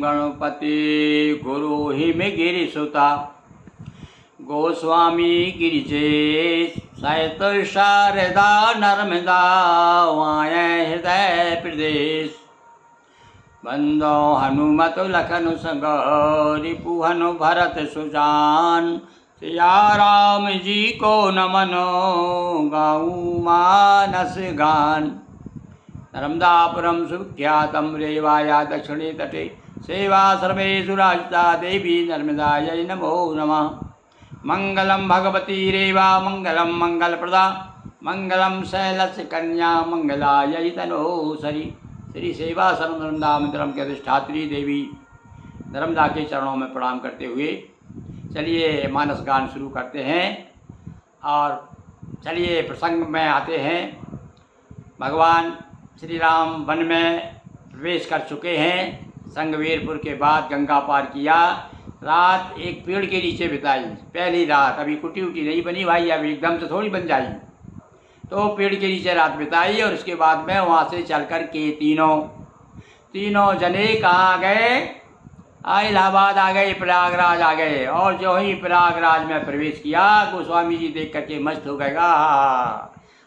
गणपति गुरु हिमगिरि सुता गोस्वामी गिरिजेश सहित शारदा नर्मदा वाय हृदय प्रदेश बंदो हनुमत लखन संग रिपुहनु भरत सुजान सिया राम जी को नमनो गाऊँ मानस गान नर्मदापुरम सुख्यातम रेवाया दक्षिणे तटे सेवाश्रमेषु राजिता देवी नर्मदायै नमो नमः। मंगलम भगवती रेवा मंगलम मंगलप्रदा मंगलम शैलस्य कन्या मंगलायै तनोहरि। श्री सेवाश्रम नर्मदा मंदिरम के अधिष्ठात्री देवी नर्मदा के चरणों में प्रणाम करते हुए चलिए मानस गान शुरू करते हैं। और चलिए प्रसंग में आते हैं। भगवान श्री राम वन में प्रवेश कर चुके हैं। संगवीरपुर के बाद गंगा पार किया। रात एक पेड़ के नीचे बिताई। पहली रात, अभी कुटी उटी नहीं बनी भाई, अभी एकदम से थोड़ी बन जाएगी। तो पेड़ के नीचे रात बिताई और उसके बाद में वहाँ से चल कर के तीनों जने कहाँ गए? इलाहाबाद आ गए, प्रयागराज आ गए। और जो ही प्रयागराज में प्रवेश किया, गोस्वामी जी देख करके मस्त हो गए।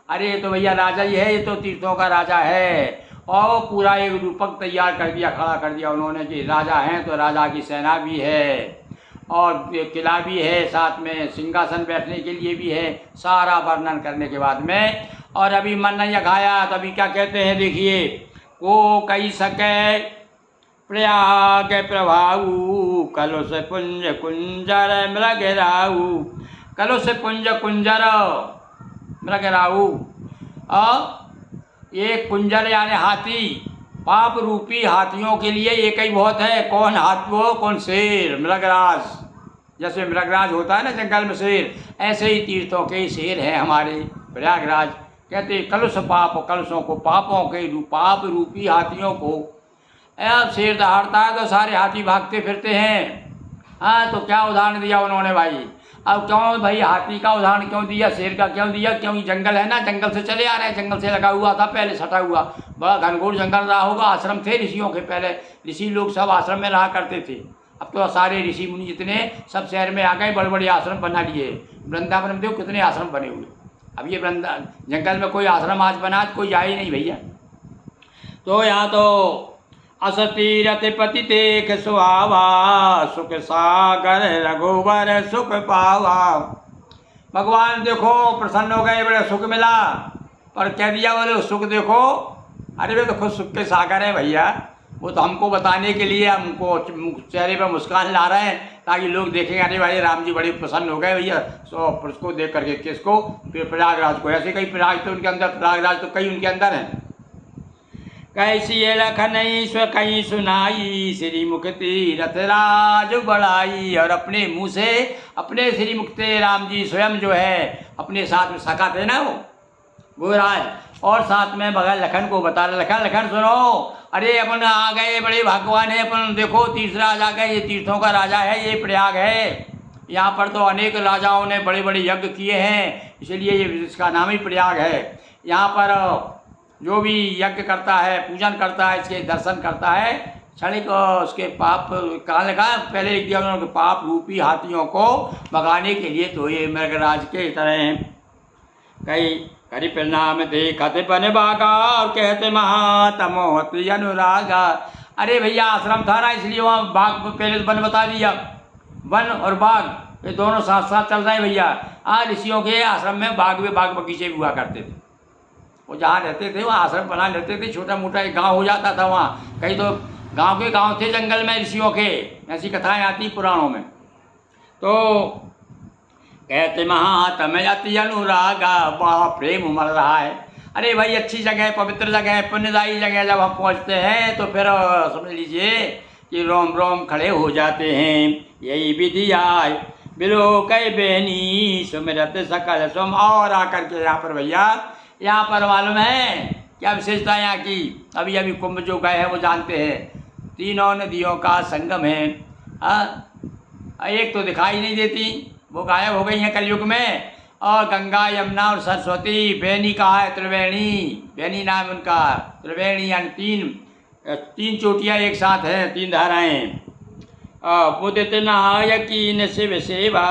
अरे ये तो भैया राजा ही है, ये तो तीर्थों का राजा है। और पूरा एक रूपक तैयार कर दिया, खड़ा कर दिया उन्होंने कि राजा हैं तो राजा की सेना भी है और किला भी है, साथ में सिंहासन बैठने के लिए भी है। सारा वर्णन करने के बाद में और अभी मन नहीं अघाया तो अभी क्या कहते हैं देखिए। को कही सके प्रयाग प्रभाऊ कलुष पुंज कुंजर मृगराऊ कलुष पुंज कुंजर मृगराऊ। एक कुंजर यानी हाथी, पाप रूपी हाथियों के लिए एक ही बहुत है। कौन हाथी वो? कौन? शेर, मृगराज। जैसे मृगराज होता है ना जंगल में शेर, ऐसे ही तीर्थों के शेर हैं हमारे प्रयागराज। कहते कलुष पाप, कलुषों को, पापों के पाप रूपी हाथियों को। अब शेर दहाड़ता है तो सारे हाथी भागते फिरते हैं। हाँ, तो क्या उदाहरण दिया उन्होंने भाई। अब क्यों भाई हाथी का उदाहरण क्यों दिया, शेर का क्यों दिया? क्योंकि जंगल है ना, जंगल से चले आ रहे हैं। जंगल से लगा हुआ था पहले, सटा हुआ बड़ा घनघोर जंगल रहा होगा। आश्रम थे ऋषियों के, पहले ऋषि लोग सब आश्रम में रहा करते थे। अब तो सारे ऋषि मुनि जितने सब शहर में आ गए, बड़े बड़े आश्रम बना लिए। वृंदावन में देखो कितने आश्रम बने हुए। अब ये जंगल में कोई आश्रम आज बना तो कोई आए ही नहीं भैया। तो यहाँ तो असतीरथ पति देख सुहावा सुख सागर रघुवर सुख पावा। भगवान देखो प्रसन्न हो गए, बड़े सुख मिला। पर कह दिया बोले सुख देखो, अरे वे तो खुद सुख के सागर है भैया। वो तो हमको बताने के लिए हमको चेहरे पर मुस्कान ला रहे हैं ताकि लोग देखेंगे अरे भाई राम जी बड़े प्रसन्न हो गए भैया। सो उसको देख करके किसको? फिर प्रयागराज को। ऐसे कई प्रयाग तो उनके अंदर, प्रयागराज तो कई उनके अंदर हैं। कैसी ये लखनई स्व कहीं सुनाई श्री मुक्ति रथराज बढ़ाई। और अपने मुंह से अपने श्री मुक्ति राम जी स्वयं जो है अपने साथ में सखा थे ना वो गोराज, और साथ में बगल लखन को बता रहे, लखन लखन सुनो, अरे अपन आ गए, बड़े भगवान है अपन। देखो तीर्थराज आ गए, ये तीर्थों का राजा है, ये प्रयाग है। यहाँ पर तो अनेक राजाओं ने बड़े बड़े यज्ञ किए हैं, इसलिए ये इसका नाम ही प्रयाग है। यहाँ पर जो भी यज्ञ करता है, पूजन करता है, इसके दर्शन करता है, क्षणिक उसके पाप कहाँ लिखा है? पहले लिख दिया उन्होंने, पाप रूपी हाथियों को भगाने के लिए तो ये मृगराज के तरह हैं। कई करी परिणाम देखते बन बागा और कहते महातमोहति अनुरागा। अरे भैया आश्रम था ना, इसलिए वहाँ बाग पहले वन बता दिया। वन और बाग ये दोनों साथ साथ चल रहे हैं भैया। ऋषियों के आश्रम में बाग बगीचे भी हुआ करते थे। वो जहाँ रहते थे वहाँ आश्रम बना लेते थे। छोटा मोटा एक गांव हो जाता था वहाँ। कई तो गांव के गांव थे जंगल में ऋषियों के, ऐसी कथाएं आती पुराणों में। तो कहते महात्म अति अनुरागा, बड़ा प्रेम उमड़ रहा है। अरे भाई अच्छी जगह, पवित्र जगह, पुण्यदायी जगह जब हम पहुँचते हैं तो फिर समझ लीजिए कि रोम रोम खड़े हो जाते हैं। यही विधि आय बिलो कई बेनी सुमिरत सकल सुम। और आकर के यहाँ पर भैया, यहाँ पर मालूम है क्या विशेषता यहाँ की? अभी अभी कुंभ जो गए हैं वो जानते हैं, तीनों नदियों का संगम है। एक तो दिखाई नहीं देती, वो गायब हो गई हैं कलयुग में। और गंगा, यमुना और सरस्वती। बेनी कहाँ है? त्रिवेणी, बेनी नाम उनका। त्रिवेणी यानी तीन, तीन चोटियाँ एक साथ हैं, तीन धाराएं। मुदित नायकीन शिव सेवा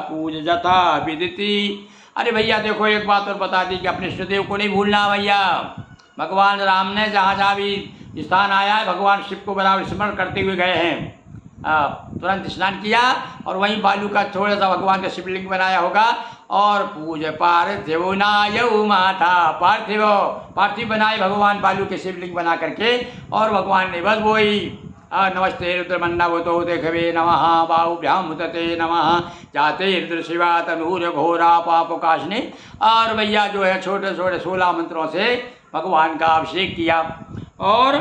पूज जथा विदिति। अरे भैया देखो एक बात और बता दी कि अपने इष्टदेव को नहीं भूलना भैया। भगवान राम ने जहाँ जहाँ भी स्थान आया है भगवान शिव को बराबर स्मरण करते हुए गए हैं। तुरंत स्नान किया और वहीं बालू का थोड़ा सा भगवान का शिवलिंग बनाया होगा और पूज पार्थिव नायऊ माथा। पार्थिव बनाए भगवान बालू के शिवलिंग बना करके और भगवान ने बस वही नमस्ते रुद्रमन्नवतो देखवे नमः बाहुभ्याम मुदते नमः जाते रुद्र शिवा तनूर घोरा पापकाशने। और भैया जो है छोटे छोटे 16 मंत्रों से भगवान का अभिषेक किया और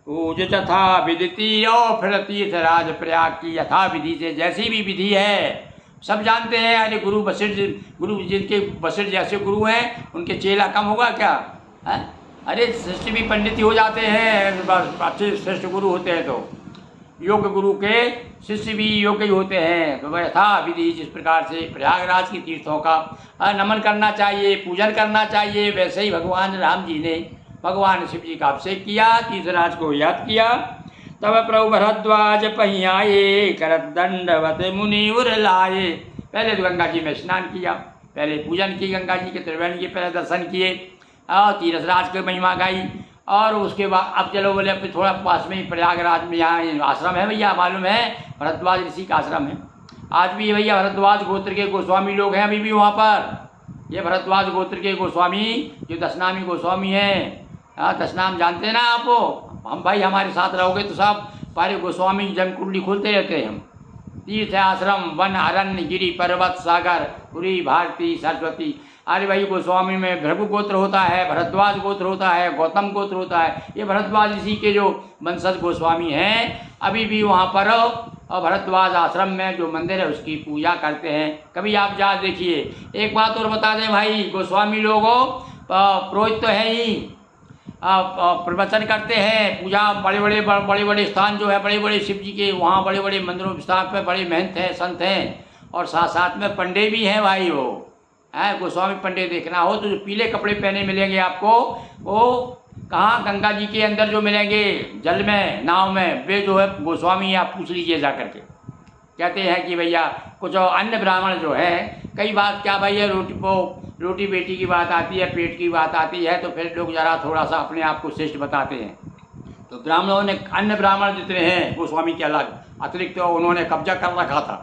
पूज तथा विदिति। और फिर तीर्थराज प्रयाग की यथा विधि से जैसी भी विधि है सब जानते हैं। अरे गुरु जिनके वशिष्ठ जैसे गुरु हैं उनके चेला कम होगा क्या है? अरे श्रेष्ठ भी पंडित ही हो जाते हैं, अच्छे श्रेष्ठ गुरु होते हैं तो योग्य गुरु के शिष्य भी योग्य ही होते हैं। तो यथा विधि जिस प्रकार से प्रयागराज की तीर्थों का नमन करना चाहिए, पूजन करना चाहिए, वैसे ही भगवान राम जी ने भगवान शिव जी का अभिषेक किया, तीर्थराज को याद किया। तब प्रभु भरद्वाज पहियाए करत दंडवत मुनि उर लाए। पहले तो गंगा जी में स्नान किया, पहले पूजन की, गंगा जी के त्रिवेणी के पहले दर्शन किए और तीर्थराज की महिमा गाई। और उसके बाद अब चलो बोले अपने थोड़ा पास में ही प्रयागराज में यहाँ आश्रम है भैया, मालूम है भरद्वाज ऋषि का आश्रम है। आज भी भैया भरद्वाज गोत्र के गोस्वामी लोग हैं अभी भी वहाँ पर। ये भरद्वाज गोत्र के गोस्वामी जो दशनामी गोस्वामी हैं, दशनाम जानते हैं ना आप? हम भाई हमारे साथ रहोगे तो सब पारे गोस्वामी जन्म कुंडली खोलते रहते हैं हम। तीर्थ आश्रम वन अरण्य गिरी पर्वत सागर पुरी भारती सरस्वती। अरे भाई गोस्वामी में भृगु गोत्र होता है, भरद्वाज गोत्र होता है, गौतम गोत्र होता है। ये भरद्वाज ऋषि के जो वंशज गोस्वामी हैं अभी भी वहाँ पर और भरद्वाज आश्रम में जो मंदिर है उसकी पूजा करते हैं। कभी आप जा देखिए। एक बात और बता दें भाई, गोस्वामी लोगों पुरोहित तो है ही, प्रवचन करते हैं, पूजा बड़े बड़े स्थान जो है बड़े बड़े शिव जी के वहाँ बड़े बड़े मंदिरों स्थान पर बड़े महंत हैं, संत हैं और साथ साथ में पंडे भी हैं भाई। वो है गोस्वामी पंडे देखना हो तो जो पीले कपड़े पहने मिलेंगे आपको वो कहाँ गंगा जी के अंदर जो मिलेंगे जल में नाव में, वे जो है गोस्वामी आप पूछ लीजिए जा करके। कहते हैं कि भैया कुछ अन्य ब्राह्मण जो है कई बात क्या भैया रोटी बेटी की बात आती है, पेट की बात आती है तो फिर लोग ज़रा थोड़ा सा अपने आप को श्रेष्ठ बताते हैं। तो ब्राह्मणों ने अन्य ब्राह्मण जितने हैं गोस्वामी के अलग अतिरिक्त तो उन्होंने कब्जा कर रखा था।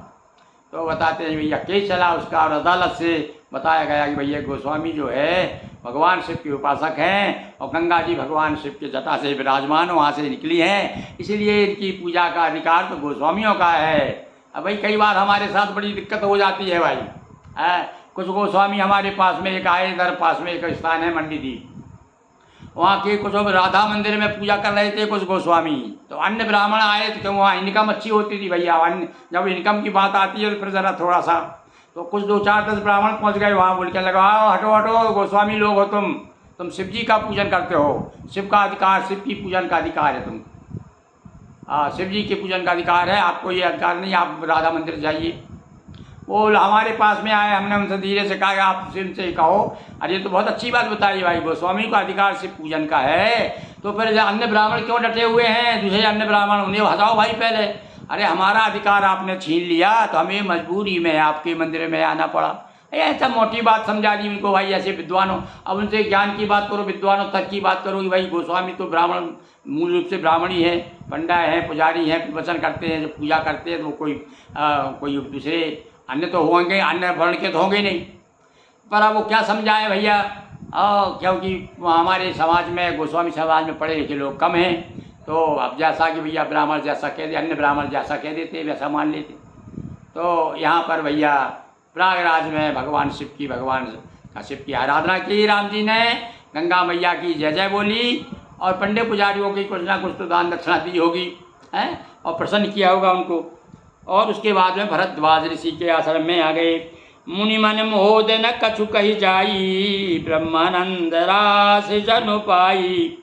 तो बताते हैं भैया केस चला उसका और अदालत से बताया गया कि भैया गोस्वामी जो है भगवान शिव के उपासक हैं और गंगा जी भगवान शिव के जटा से विराजमान वहाँ से निकली हैं, इसलिए इनकी पूजा का अधिकार तो गोस्वामियों का है। अब भाई कई बार हमारे साथ बड़ी दिक्कत हो जाती है भाई। कुछ गोस्वामी हमारे पास में एक आए, इधर पास में एक स्थान है मंडीदीप, वहाँ के कुछ राधा मंदिर में पूजा कर रहे थे कुछ गोस्वामी। तो अन्य ब्राह्मण आए तो वहाँ इनकम अच्छी होती थी भैया। जब इनकम की बात आती है तो फिर ज़रा थोड़ा सा तो कुछ 2 4 10 ब्राह्मण पहुँच गए वहाँ, बोल के लगाओ हटो हटो गोस्वामी लोग हो तुम शिव जी का पूजन करते हो, शिव का अधिकार, शिव की पूजन का अधिकार है तुम, शिव जी के पूजन का अधिकार है, आपको ये अधिकार नहीं, आप राधा मंदिर जाइए। वो हमारे पास में आए, हमने उनसे धीरे से कहा आप शिव से कहो। अरे तो बहुत अच्छी बात बताई भाई, गोस्वामी का अधिकार शिव पूजन का है तो फिर अन्य ब्राह्मण क्यों डटे हुए हैं? दूसरे अन्य ब्राह्मण उन्हें हटाओ भाई पहले। अरे हमारा अधिकार आपने छीन लिया तो हमें मजबूरी में आपके मंदिर में आना पड़ा। ऐसा मोटी बात समझा दी उनको भाई, ऐसे विद्वानों। अब उनसे ज्ञान की बात करो, विद्वानों तक की बात करो कि भाई गोस्वामी तो ब्राह्मण मूल रूप से ब्राह्मण ही है, पंडा है, पुजारी हैं, प्रवचन करते हैं, जो पूजा करते हैं तो कोई दूसरे अन्य तो होंगे, अन्य वर्ण के तो होंगे नहीं। पर अब वो क्या समझाए भैया, क्योंकि हमारे समाज में गोस्वामी समाज में पढ़े लिखे लोग कम हैं, तो अब जैसा कि भैया ब्राह्मण जैसा कह दे, अन्य ब्राह्मण जैसा कह देते वैसा मान लेते। तो यहाँ पर भैया प्रयागराज में भगवान शिव की आराधना की राम जी ने, गंगा मैया की जय जय बोली और पंडित पुजारियों की कुछ ना कुछ तो दान दक्षिणा दी होगी हैं और प्रसन्न किया होगा उनको। और उसके बाद में भरद्वाज ऋषि के आश्रम में आ गए। मुनि मन मोद न कछु कही जाई, ब्रह्मानंद रास जन पाई।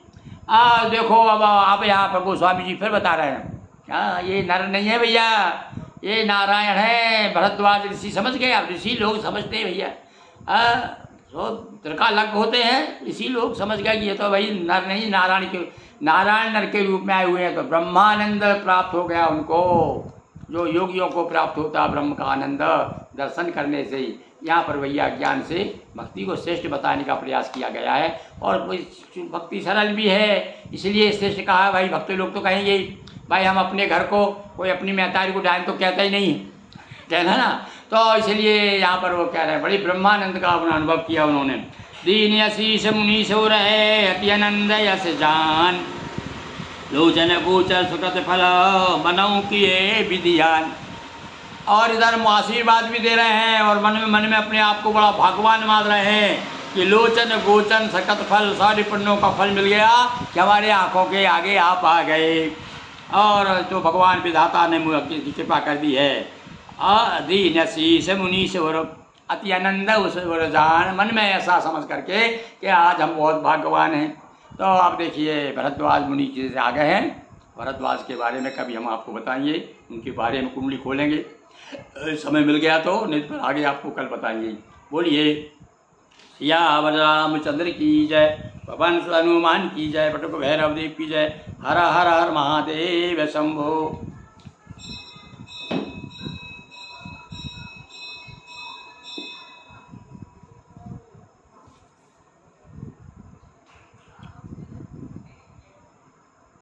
देखो अब आप यहाँ पर गोस्वामी जी फिर बता रहे हैं, ये नर नहीं है भैया, ये नारायण है। भरद्वाज ऋषि समझ गए, अब ऋषि लोग समझते हैं भैया, तो तिरका लग होते हैं, इसी लोग समझ गए कि ये तो भाई नर नहीं नारायण के नारायण नर के रूप में आए हुए हैं, तो ब्रह्मानंद प्राप्त हो गया उनको, जो योगियों को प्राप्त होता ब्रह्म का आनंद दर्शन करने से ही। यहाँ पर भैया ज्ञान से भक्ति को श्रेष्ठ बताने का प्रयास किया गया है। और भक्ति सरल भी है, इसलिए श्रेष्ठ कहा है। भाई भक्त लोग तो कहेंगे भाई हम अपने घर को, कोई अपनी महतारी को डायन तो कहता ही नहीं, कहना ना, तो इसलिए यहाँ पर वो कह रहे हैं बड़ी ब्रह्मानंद का अपना अनुभव किया उन्होंने। दीन यशीष मुनि सो रहे अति आनंद यश जान, लोचन गोचर सुकृत फल मनऊ किए विधियान। और इधर आशीर्वाद भी दे रहे हैं और मन में अपने आप को बड़ा भगवान मान रहे हैं कि लोचन गोचन सकत फल, सारे पुण्यों का फल मिल गया कि हमारे आँखों के आगे आप आ गए, और जो भगवान विधाता ने कृपा कर दी है। दीन शीश मुनीश और अति आनंद उस जान, मन में ऐसा समझ करके कि आज हम बहुत भाग्यवान हैं। तो आप देखिए भरद्वाज मुनि जी से आ गए हैं। भरद्वाज के बारे में कभी हम आपको बताएंगे, उनके बारे में कुंडली खोलेंगे, समय मिल गया तो, नहीं तो आगे आपको कल बताएंगे। बोलिए सियावर रामचंद्र की जय, पवन हनुमान की जय, बटुक भैरव देव की जय। हर हर हर महादेव शंभो।